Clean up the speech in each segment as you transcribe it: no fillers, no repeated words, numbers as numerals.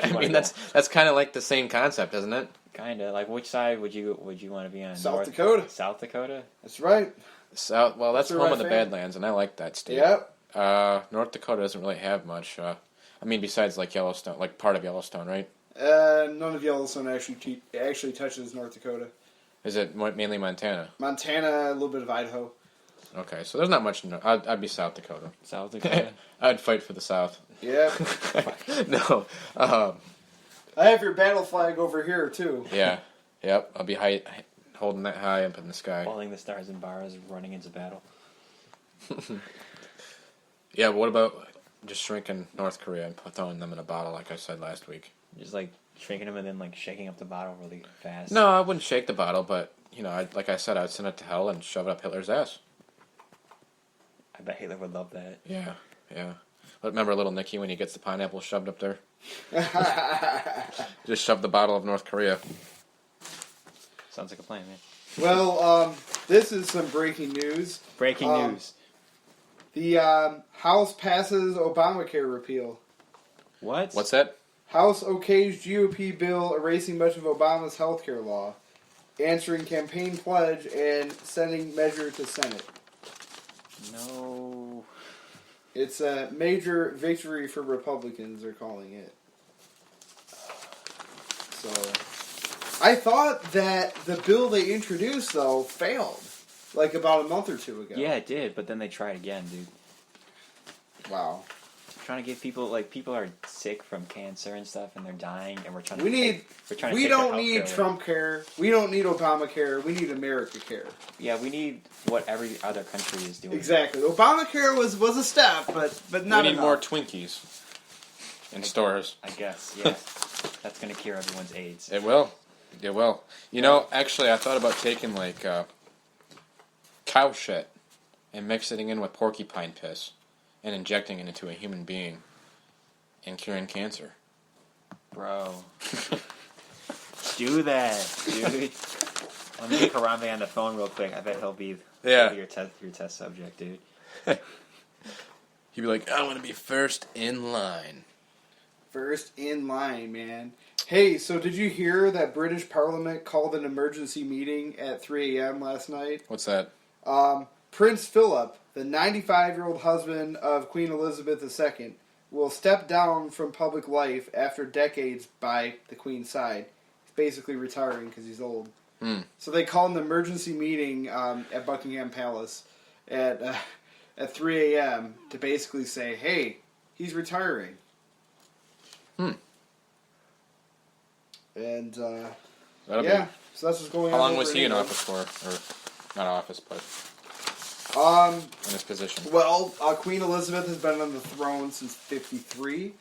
I mean, that's kind of like the same concept, isn't it? Kind of. Like, which side would you want to be on? South Dakota. South Dakota? That's right. South. Well, that's That's home where of the I fan. Badlands, and I like that state. Yep. North Dakota doesn't really have much. I mean, besides like Yellowstone, like part of Yellowstone, right? None of Yellowstone actually touches North Dakota. Is it mainly Montana? Montana, a little bit of Idaho. Okay, so there's not much. I'd be South Dakota. South Dakota? I'd fight for the South. Yeah. No. I have your battle flag over here, too. Yeah. Yep. I'll be holding that high up in the sky. Holding the stars and bars, running into battle. Yeah, but what about just shrinking North Korea and throwing them in a bottle, like I said last week? Just, like, shrinking them and then, like, shaking up the bottle really fast. No, I wouldn't shake the bottle, but, you know, like I said, I'd send it to hell and shove it up Hitler's ass. I bet Hitler would love that. Yeah, yeah. But remember little Nicky when he gets the pineapple shoved up there? Just shove the bottle of North Korea. Sounds like a plan, man. Well, this is some breaking news. Breaking news. The House passes Obamacare repeal. What? What's that? House okays GOP bill erasing much of Obama's health care law, answering campaign pledge, and sending measure to Senate. No. It's a major victory for Republicans, they're calling it. So, I thought that the bill they introduced, though, failed. Like about a month or two ago. Yeah, it did, but then they tried again, dude. Wow. Trying to give people, like, people are sick from cancer and stuff, and they're dying, and we're trying to We don't need away. Trump care. We don't need Obamacare. We need America care. Yeah, we need what every other country is doing. Exactly. Obamacare was a step, but not We need enough. more Twinkies in stores. I guess, yeah. That's going to cure everyone's AIDS. It will. It will. You know, actually, I thought about taking, like, cow shit and mixing it in with porcupine piss and injecting it into a human being and curing cancer. Bro. Do that, dude. Let me get Harambe on the phone real quick. I bet he'll be your test subject, dude. He'd be like, I want to be first in line. First in line, man. Hey, so did you hear that British Parliament called an emergency meeting at 3 a.m. last night? What's that? Prince Philip, the 95-year-old husband of Queen Elizabeth II, will step down from public life after decades by the Queen's side. He's basically retiring because he's old. So they called an emergency meeting at Buckingham Palace at 3 a.m. to basically say, hey, he's retiring. And, so that's what's going on. How long was over he in England. office for? Or, not office, but in his position. Well, Queen Elizabeth has been on the throne since 53,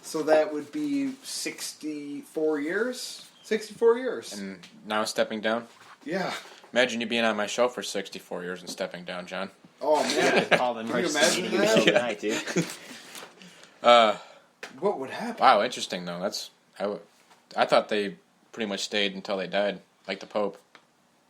so that would be 64 years. 64 years. And now stepping down? Yeah. Imagine you being on my show for 64 years and stepping down, John. Oh, man. Call the Can you emergency imagine meeting in the middle of the that? night, dude. What would happen? Wow, interesting though. I thought they pretty much stayed until they died, like the Pope.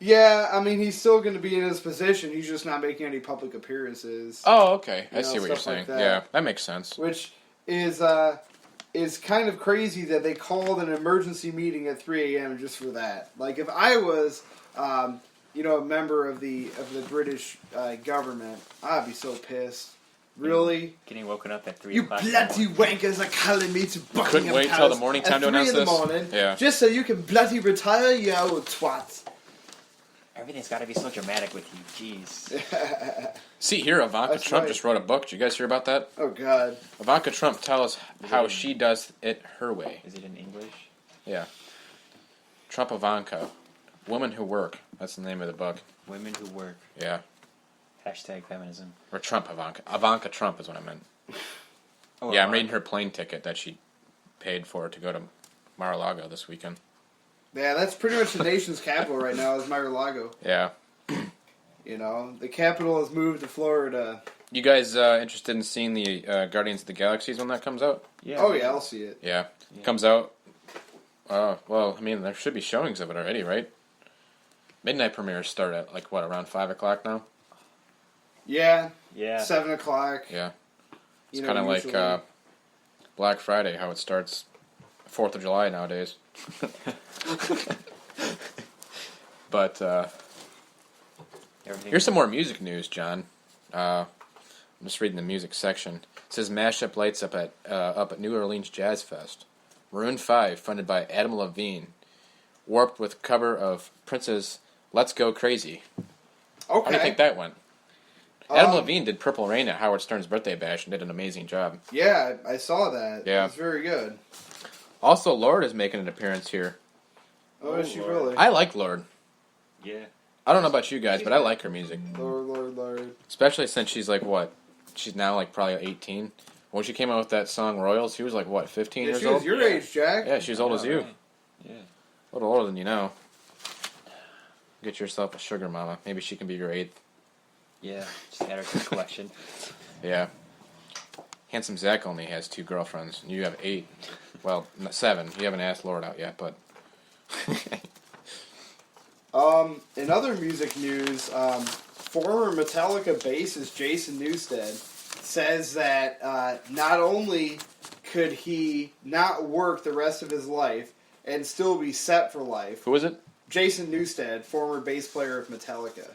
Yeah, I mean, he's still going to be in his position. He's just not making any public appearances. Oh, okay. I You see know, what you're stuff saying. like that. Yeah, that makes sense. Which is kind of crazy that they called an emergency meeting at 3 a.m. just for that. Like, if I was, a member of the British government, I'd be so pissed. Really? Getting woken up at 3 You o'clock. bloody wankers are calling me to Buckingham Couldn't wait till Palace the morning at time to 3 announce in the this? morning, Yeah. just so you can bloody retire, you old twat. Everything's got to be so dramatic with you. Jeez. See here, Ivanka That's Trump right. just wrote a book. Did you guys hear about that? Oh, God. Ivanka Trump tells us how she does it her way. Is it in English? Yeah. Trump Ivanka. Women Who Work. That's the name of the book. Women who work. Yeah. Hashtag feminism. Or Trump Ivanka. Ivanka Trump is what I meant. Oh, Yeah, I'm reading her plane ticket that she paid for to go to Mar-a-Lago this weekend. Yeah, that's pretty much the nation's capital right now is Mar-a-Lago. Yeah. You know, the capital has moved to Florida. You guys interested in seeing the Guardians of the Galaxies when that comes out? Yeah. Oh, yeah, I'll see it. Yeah. Comes out. Well, I mean, there should be showings of it already, right? Midnight premieres start at, around 5 o'clock now? Yeah, Yeah. 7 o'clock. Yeah. It's You know, kind of like usually. Black Friday, how it starts 4th of July nowadays. But here's some more music news, John. I'm just reading the music section. It says mashup lights up at New Orleans Jazz Fest. Maroon 5, funded by Adam Levine, warped with cover of Prince's "Let's Go Crazy." Okay. How do you think that went? Adam Levine did Purple Rain at Howard Stern's birthday bash and did an amazing job. Yeah, I saw that. Yeah. It was very good. Also, Lorde is making an appearance here. Oh, is she really? I like Lorde. Yeah. I don't know about you guys, but I like her music. Lord. Especially since she's like, what? She's now like probably 18. When she came out with that song Royals, she was like, what, 15 years She old? was your age, Jack. Yeah, she's old as you. Right. Yeah. A little older than you know. Get yourself a sugar mama. Maybe she can be your 8th. Yeah. Just add her to the collection. Yeah. Handsome Zach only has 2 girlfriends, and you have 8. Well, 7. You haven't asked Lorde out yet, but... In other music news, former Metallica bassist Jason Newsted says that not only could he not work the rest of his life and still be set for life. Who is it? Jason Newsted, former bass player of Metallica.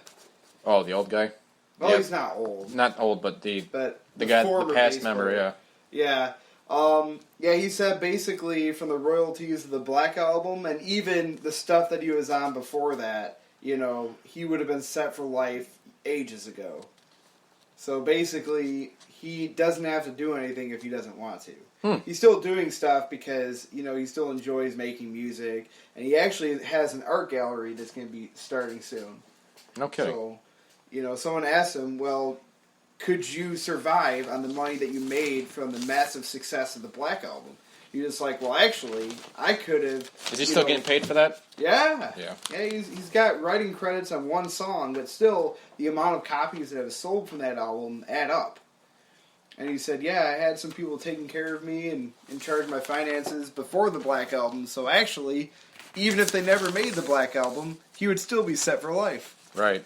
Oh, the old guy? Well, Yeah. he's not old. Not old, but the guy, former the past bass member, player. yeah. Yeah, he said basically from the royalties of the Black Album and even the stuff that he was on before that, you know, he would have been set for life ages ago. So basically, he doesn't have to do anything if he doesn't want to. He's still doing stuff because, you know, he still enjoys making music, and he actually has an art gallery that's going to be starting soon. No kidding. So, you know, someone asked him, well, could you survive on the money that you made from the massive success of the Black Album? He was like, well, actually, I could have... Is he still getting paid for that? Yeah. Yeah. Yeah, he's got writing credits on one song, but still, the amount of copies that have sold from that album add up. And he said, yeah, I had some people taking care of me and in charge of my finances before the Black Album, so actually, even if they never made the Black Album, he would still be set for life. Right.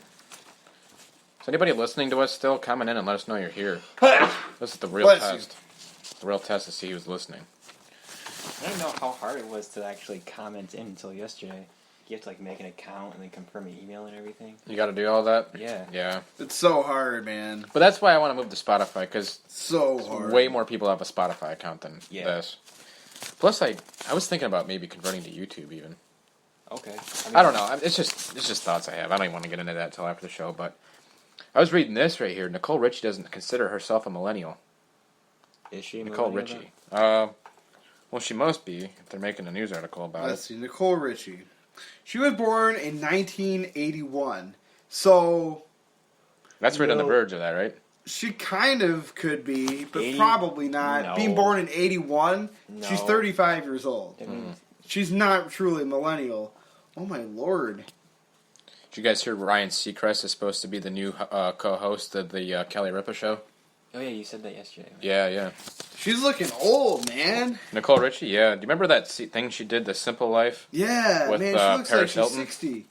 Is anybody listening to us still? Comment in and let us know you're here. This is the real Bless test. The real test to see who's listening. I didn't know how hard it was to actually comment in until yesterday. You have to like make an account and then confirm an email and everything. You got to do all that? Yeah. Yeah. It's so hard, man. But that's why I want to move to Spotify, because So hard. way more people have a Spotify account than this. Plus, I was thinking about maybe converting to YouTube even. Okay. I don't know. It's just thoughts I have. I don't even want to get into that until after the show, but I was reading this right here. Nicole Richie doesn't consider herself a millennial. Is she Nicole millennial Richie. Well, she must be if they're making a news article about Let's see, Nicole Richie. She was born in 1981, so... That's right on the verge of that, right? She kind of could be, but 80? probably not. No. Being born in 81, No. she's 35 years old. That means She's not truly a millennial. Oh my lord. Did you guys hear Ryan Seacrest is supposed to be the new co-host of the Kelly Ripa show? Oh yeah, you said that yesterday. Right? Yeah. She's looking old, man. Nicole Richie, yeah. Do you remember that thing she did, The Simple Life? Yeah, With, man, she looks Paris like she's Hilton? 60.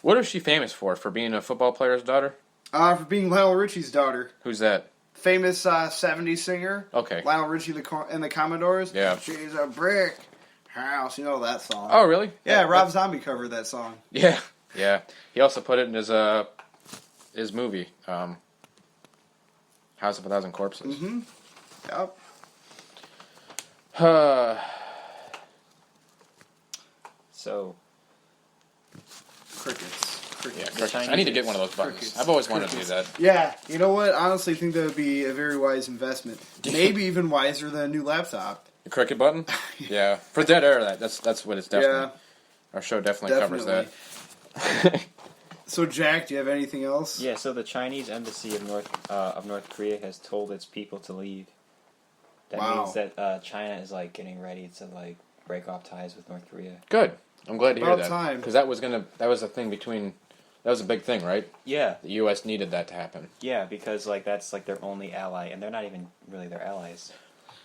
What is she famous for? For being a football player's daughter? For being Lionel Richie's daughter. Who's that? Famous 70s singer. Okay. Lionel Richie and the Commodores. Yeah. She's a brick house. You know that song. Oh, really? Yeah, Rob Zombie covered that song. Yeah. He also put it in his movie, House of a Thousand Corpses. Mm-hmm. Yep. So Crickets. Yeah, The crickets. I need to get one of those buttons. Crickets. I've always wanted to do that. Yeah, you know what? Honestly, I think that would be a very wise investment. Maybe even wiser than a new laptop. The cricket button? Yeah. For dead air, that's what it's definitely. Our show definitely covers that. So, Jack, do you have anything else? yeah, so the Chinese embassy of North Korea has told its people to leave. That Wow. means that China is like getting ready to like break off ties with North Korea. Good. I'm glad to hear About that. time. Because that was a thing between. That was a big thing, right? Yeah, The U.S. needed that to happen. yeah, because like that's like their only ally, and they're not even really their allies.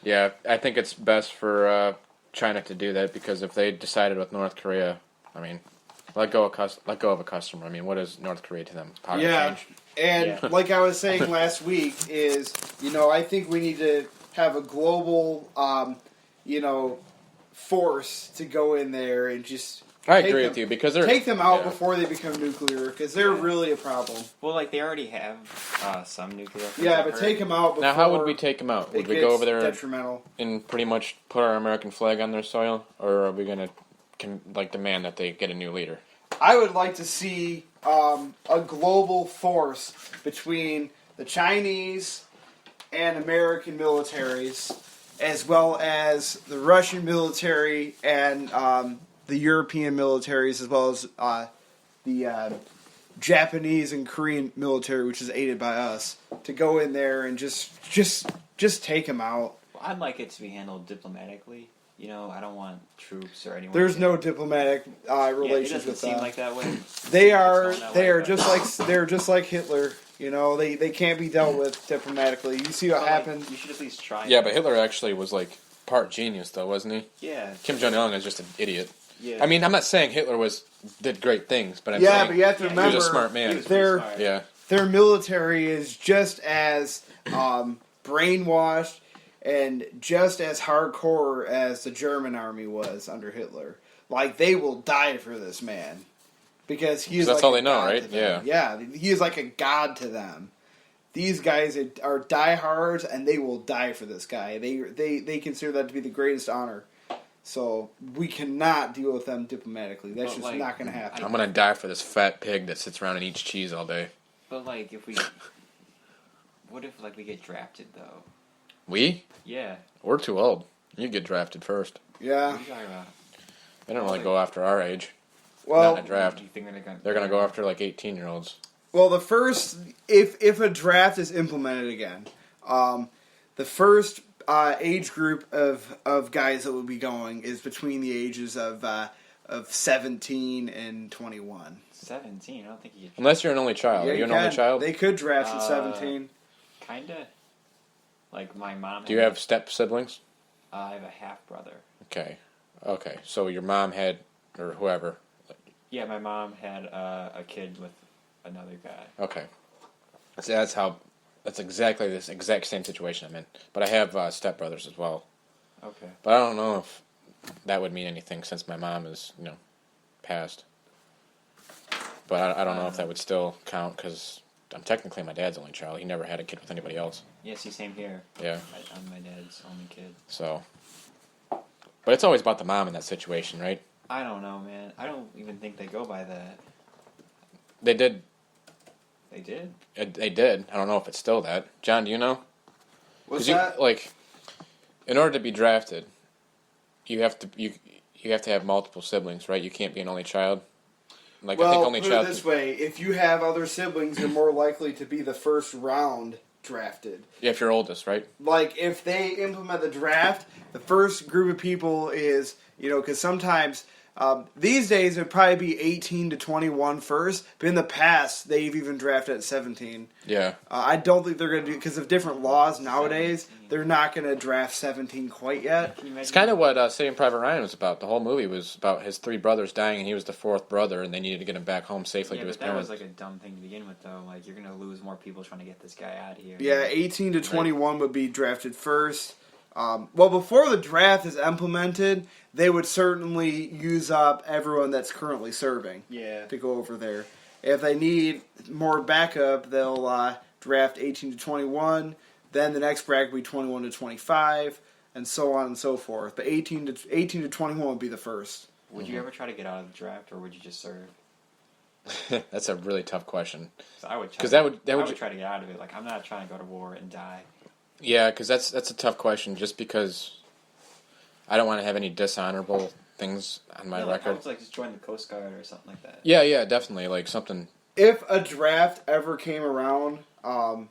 Yeah, I think it's best for China to do that because if they decided with North Korea, I mean, let go of a customer. I mean, what is North Korea to them? Pocket Yeah. change. And Yeah. like I was saying last week, I think we need to have a global, force to go in there and just I take agree them- with you because they're take them out yeah. before they become nuclear because they're really a problem. Well, like they already have some nuclear. weapons, Yeah, I've but heard. take them out before. Now, how would we take them out? it Would we gets go over there detrimental. and pretty much put our American flag on their soil, or are we gonna demand that they get a new leader? I would like to see a global force between the Chinese and American militaries, as well as the Russian military and the European militaries, as well as the Japanese and Korean military, which is aided by us, to go in there and just take them out. Well, I'd like it to be handled diplomatically. You know, I don't want troops or anyone. There's to- no diplomatic Yeah, it relations doesn't with seem them. like that way. They are It's going that way, but- just like Hitler. You know, they can't be dealt with diplomatically. You see what But, like, happened. You should at least try. Yeah, it. but Hitler actually was like part genius, though, wasn't he? Yeah. Kim Jong Un is just an idiot. Yeah. I mean, I'm not saying Hitler did great things, but I'm Yeah, saying but you have to Yeah, he was a remember, smart man. He was pretty their smart. yeah, their military is just as brainwashed and just as hardcore as the German army was under Hitler. Like, they will die for this man because he is. 'Cause that's like all a they know, god right? to them. Yeah, he is like a god to them. These guys are diehards, and they will die for this guy. They consider that to be the greatest honor. So we cannot deal with them diplomatically. That's But, just like, not going to happen. I'm gonna die for this fat pig that sits around and eats cheese all day. But like, if we, what if like we get drafted though? We? Yeah. We're too old. You get drafted first. Yeah. What are you talking about? They don't really go after our age. Well, Not in a draft. Do you think They're gonna go after like 18-year-olds. well, the first, if a draft is implemented again, the first age group of guys that will be going is between the ages of 17 and 21. 17. I don't think you. Unless you're an only child. Yeah, Are you an can. only child? They could draft at 17. Kinda. Like my mom. Do you have step siblings? I have a half brother. Okay. Okay. So your mom had, or whoever. Yeah, my mom had a kid with another guy. Okay. So that's exactly this exact same situation I'm in. But I have stepbrothers as well. Okay. But I don't know if that would mean anything since my mom is, passed. But I don't know if that would still count because I'm technically my dad's only child. He never had a kid with anybody else. Yeah, see, same here. Yeah. I'm my dad's only kid. So. But it's always about the mom in that situation, right? I don't know, man. I don't even think they go by that. They did. They did. They did. I don't know if it's still that. John, do you know? What's 'Cause you, that? like, in order to be drafted, you have to have multiple siblings, right? You can't be an only child. Like I think Well, only put child. it this way: if you have other siblings, you're more likely to be the first round drafted. Yeah, if you're oldest, right? Like, if they implement the draft, the first group of people is, because sometimes these days it would probably be 18 to 21 first, but in the past they've even drafted at 17. Yeah. I don't think they're going to do, because of different laws nowadays, they're not going to draft 17 quite yet. Can you imagine? It's kind of what Saving Private Ryan was about. The whole movie was about his three brothers dying, and he was the fourth brother, and they needed to get him back home safely Yeah, to his but that was parents. like a dumb thing to begin with, though. Like, you're gonna lose more people trying to get this guy out of here. Yeah, 18 to 21 would be drafted first. Well, before the draft is implemented, they would certainly use up everyone that's currently serving Yeah. to go over there. If they need more backup, they'll draft 18 to 21. Then the next bracket will be 21 to 25, and so on and so forth. But 18 to 21 would be the first. Would you ever try to get out of the draft, or would you just serve? That's a really tough question. 'Cause I would. Try 'Cause to- that would I would try to get out of it. Like, I'm not trying to go to war and die. Yeah, because that's a tough question. Just because I don't want to have any dishonorable things on my Yeah, like, I record. would like just join the Coast Guard or something like that. Yeah, definitely. Like something. If a draft ever came around, and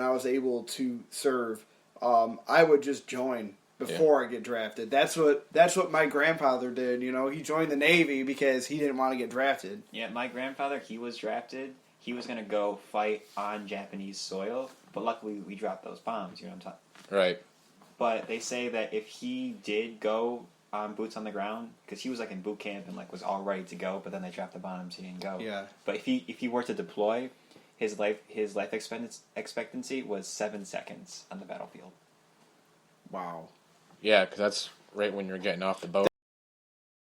I was able to serve, I would just join before I get drafted. That's what my grandfather did. He joined the Navy because he didn't want to get drafted. Yeah, my grandfather, he was drafted. He was gonna go fight on Japanese soil, but luckily we dropped those bombs. You know what I'm talking. Right. But they say that if he did go on boots on the ground, because he was like in boot camp and like was all ready to go, but then they dropped the bombs, he didn't go. Yeah. But if he were to deploy, his life expectancy was 7 seconds on the battlefield. Wow. Yeah, because right when you're getting off the boat.